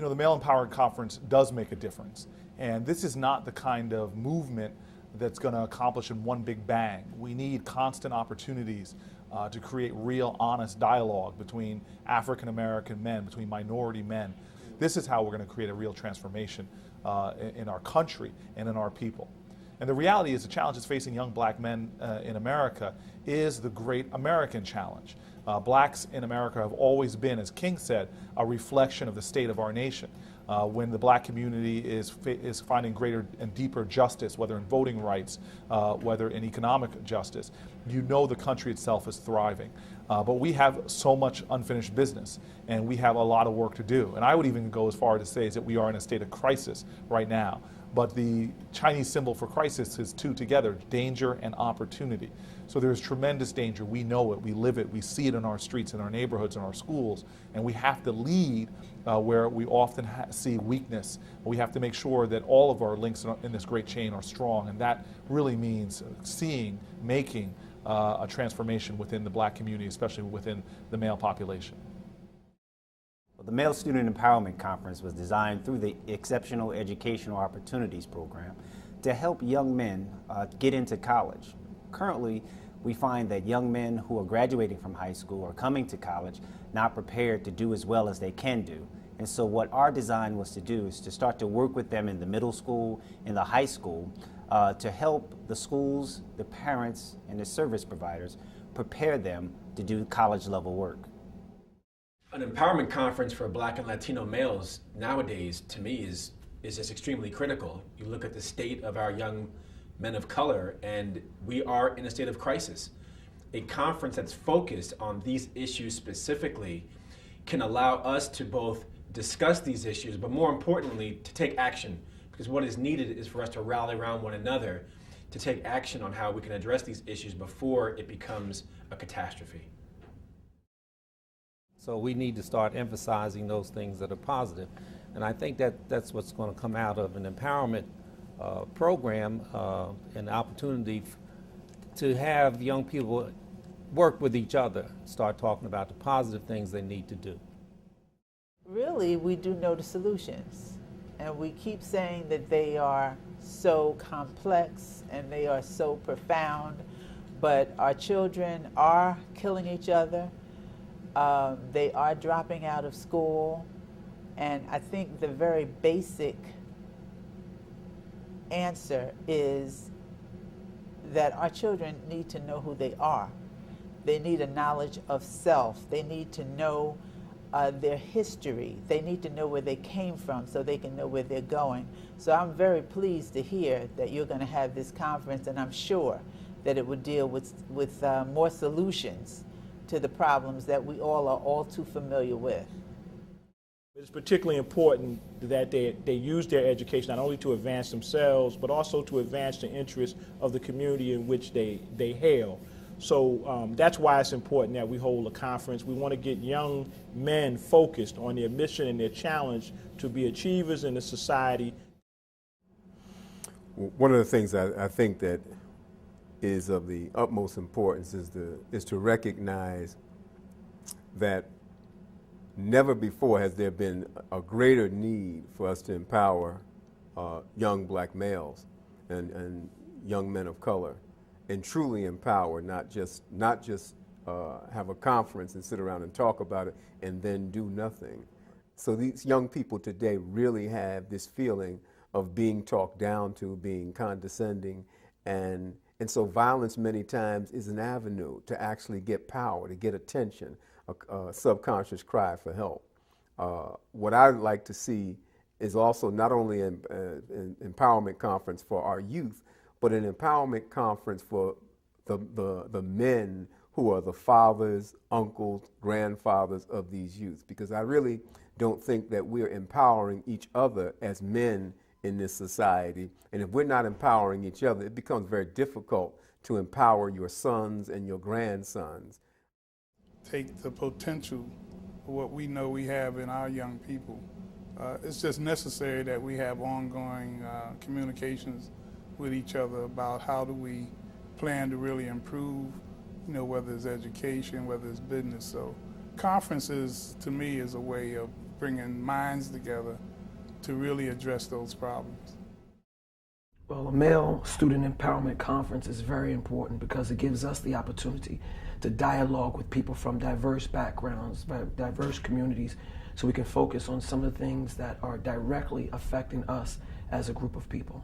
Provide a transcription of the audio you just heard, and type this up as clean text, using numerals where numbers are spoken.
the Male Empowerment Conference does make a difference. And this is not the kind of movement that's going to accomplish in one big bang. We need constant opportunities to create real, honest dialogue between African American men, between minority men. This is how we're going to create a real transformation in our country and in our people. And the reality is the challenges facing young black men in America is the great American challenge. Blacks in America have always been, as King said, a reflection of the state of our nation. When the black community is finding greater and deeper justice, whether in voting rights, whether in economic justice, the country itself is thriving. But we have so much unfinished business, and we have a lot of work to do. And I would even go as far as to say that we are in a state of crisis right now. But the Chinese symbol for crisis is two together, danger and opportunity. So there's tremendous danger. We know it, we live it, we see it in our streets, in our neighborhoods, in our schools, and we have to lead where we often see weakness. We have to make sure that all of our links in this great chain are strong, and that really means seeing, making a transformation within the black community, especially within the male population. Well, the Male Student Empowerment Conference was designed through the Exceptional Educational Opportunities Program to help young men get into college. Currently, we find that young men who are graduating from high school or coming to college not prepared to do as well as they can do. And so what our design was to do is to start to work with them in the middle school, in the high school, to help the schools, the parents, and the service providers prepare them to do college level work. An empowerment conference for Black and Latino males nowadays, to me, is just extremely critical. You look at the state of our young men of color, and we are in a state of crisis. A conference that's focused on these issues specifically can allow us to both discuss these issues, but more importantly, to take action. Because what is needed is for us to rally around one another to take action on how we can address these issues before it becomes a catastrophe. So we need to start emphasizing those things that are positive. And I think that's what's going to come out of an empowerment program, an opportunity to have young people work with each other, start talking about the positive things they need to do. Really, we do know the solutions. And we keep saying that they are so complex and they are so profound, but our children are killing each other. They are dropping out of school, and I think the very basic answer is that our children need to know who they are. They need a knowledge of self. They need to know their history. They need to know where they came from so they can know where they're going. So I'm very pleased to hear that you're going to have this conference, and I'm sure that it would deal with more solutions to the problems that we all are all too familiar with. It's particularly important that they use their education not only to advance themselves, but also to advance the interests of the community in which they hail. So that's why it's important that we hold a conference. We want to get young men focused on their mission and their challenge to be achievers in the society. One of the things I think that is of the utmost importance is to recognize that never before has there been a greater need for us to empower young black males and young men of color, and truly empower, not just have a conference and sit around and talk about it and then do nothing. So these young people today really have this feeling of being talked down to, being condescending, and so violence many times is an avenue to actually get power, to get attention, a subconscious cry for help. What I'd like to see is also not only an empowerment conference for our youth, but an empowerment conference for the men who are the fathers, uncles, grandfathers of these youth, because I really don't think that we're empowering each other as men in this society. And if we're not empowering each other, it becomes very difficult to empower your sons and your grandsons. Take the potential of what we know we have in our young people. It's just necessary that we have ongoing communications with each other about how do we plan to really improve, whether it's education, whether it's business. So conferences, to me, is a way of bringing minds together to really address those problems. Well, a male student empowerment conference is very important because it gives us the opportunity to dialogue with people from diverse backgrounds, diverse communities, so we can focus on some of the things that are directly affecting us as a group of people.